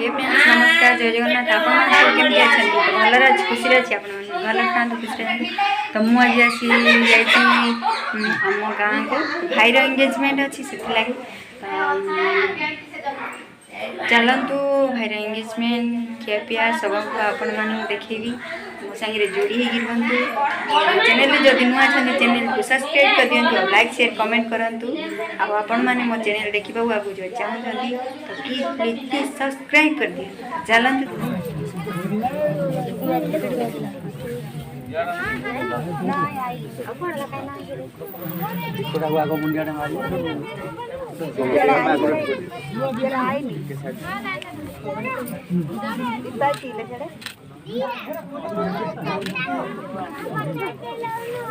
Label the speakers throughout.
Speaker 1: हे friends नमस्कार जय जगन्नाथ आपमती अच्छे भलर अच्छे खुशी अच्छे भल था खुशी तो मुझे आसी आम गाँव को भाईर एंगेजमेंट अच्छी से लगे चलतु भाईर एंगेजमेंट खिया पिया सब आपण मानू देखेबी मो सांगे जोड़ी रुहतु चैनल जदि नुआ अच्छा चैनल को सब्सक्राइब कर दिंतु लाइक शेयर कमेंट करंतु आपण माने मो चैनल देखा आगु जो चाहती तो प्लीज सब्सक्राइब कर दिया चलतु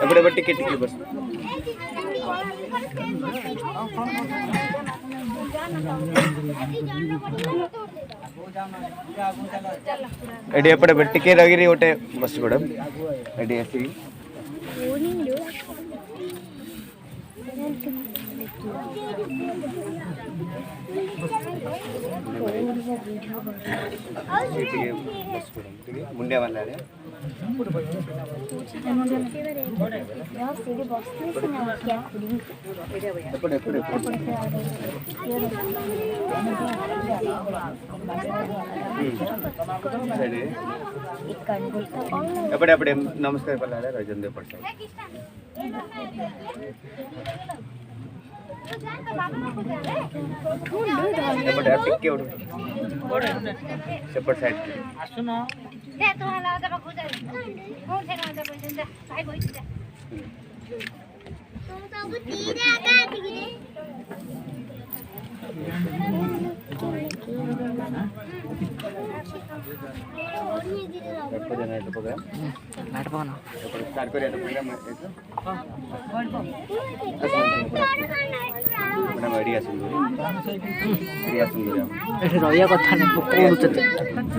Speaker 2: एपटे बट्टी के टिके बस एडी एपटे बट्टी के रगिरी ओटे बस मैडम एडी ऐसी मुंडिया वाला रे एपटे एपटे नमस्कार पल्ला रे रजन दे पड़ता एपटे टिके उड़ सेपट साइड आसुनो दे तो हला दबा खुदा कौन से ना दबा दे भाई बोई जा तुम सब तीरे आगा दिगे स्टार्ट करिए प्रोग्राम मैडम एरिया सुंदर एठी रहिया कथा नै पकोडुते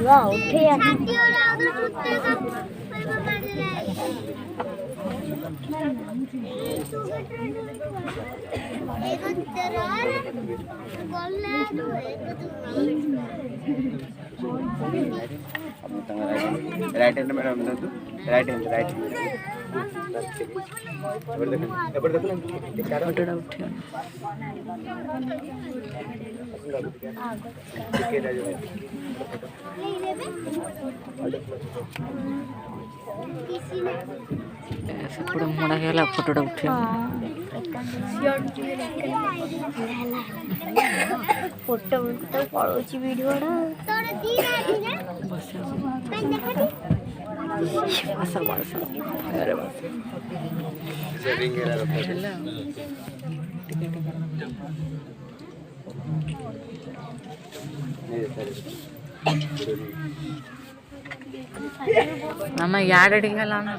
Speaker 2: वाह उठे right hand madam right hand एपड़ देखो चार फोटोटा उठे सेपड़ मोड़ा गला फोटोटा उठे फोटो तो पड़ोची वीडियो असल बस अरे बस सेटिंग करा रखला मामा याड डिंगला ना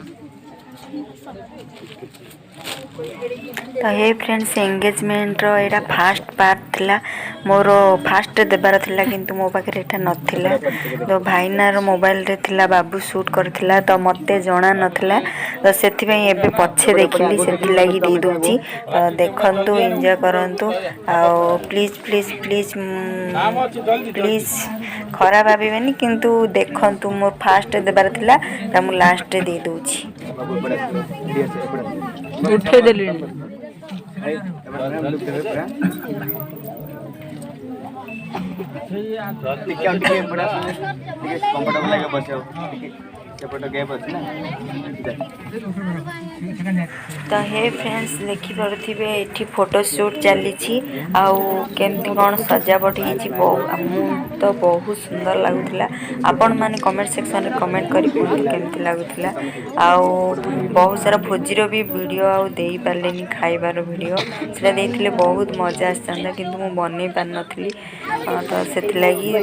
Speaker 2: तो हे फ्रेंड्स एंगेजमेंट रो एटा फास्ट पार्ट थिला मोर फास्ट देबार थिला किंतु मो पाखे एटा नथिला तो भाईनार मोबाइल रे थिला बाबू शूट करथिला तो मते जणा नथिला तो सेति पई एबे पछे देखिली सेति लागि दे दोची तो देखंतु एन्जॉय करंतु आ प्लीज प्लीज प्लीज प्लीज खराब भाबेनी किंतु देखंतु मोर फास्ट देबार थिला त मु लास्ट दे दोची उठे देली कंफर्टेबल लगे बस तो हे फ्रेंड्स देखी पारे ये फोटोशूट चली केमती कौन सजावट तो बहुत सुंदर लगुला आपण मैंने कमेंट सेक्शन में कमेंट करी केमती लगुला बहुत सारा भोजीर भी वीडियो दे पारे खाइबार वीडियो से बहुत मजा आसता किंतु मु बन पार नी तो से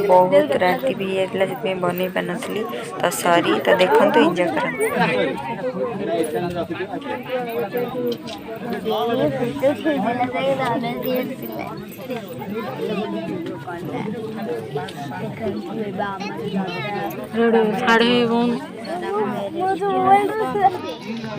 Speaker 2: बहुत राति भी ये बन पार नी तो सॉरी तो देखो तो एंजॉय करें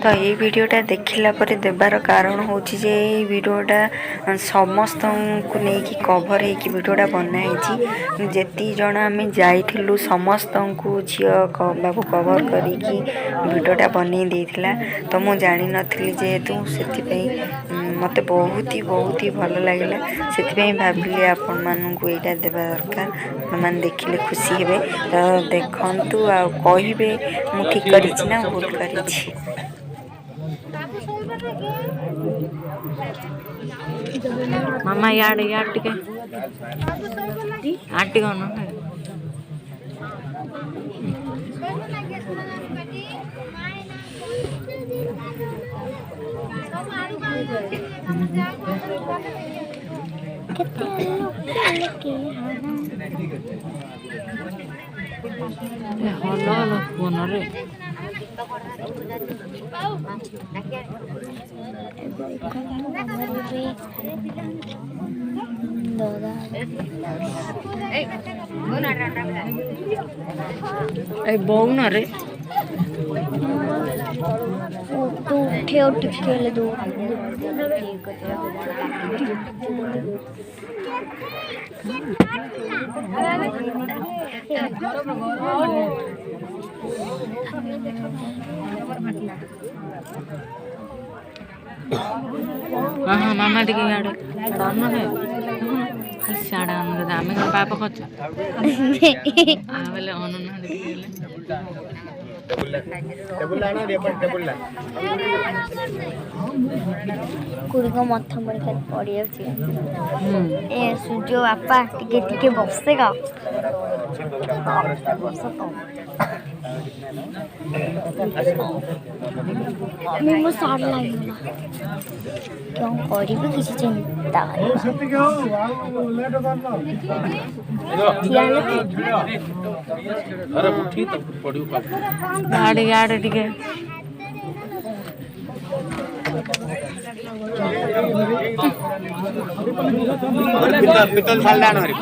Speaker 2: तो ये वीडियोटा देखला पर देबार कारण होची जे ये वीडियोटा समस्त को लेकिन कभर होगी वीडियोटा बनाई जेती जन आम जाइलु समस्त को झी बाबू कभर करी वीडियोटा बन देला तो मुझे जानी नी जेहेतु से मत बहुत ही भल लगे से भाविली आपण मानू यहाँ देवा दरकार मैंने देखिले खुशी हे तो देखु आ कहे मु ठीक कर भूल कर
Speaker 3: मामा याड याड टिके आटी गनो हलो हलो फोन रे बहु ना रे
Speaker 4: तो उठे और टिके ले दो
Speaker 3: हाँ मामा टिके याड डरना है साड़ा अंदर आमे का पाप खच आवेले अनना टिके
Speaker 4: कुड़ीको मथ परीक्षा पड़ी ए सूर्य बापा टिके टिके बसेगा मैं साड़ लगेगा क्यों करी किसी चिंता
Speaker 3: गाड़ी गाड़ी टिके
Speaker 5: पितल साल हरी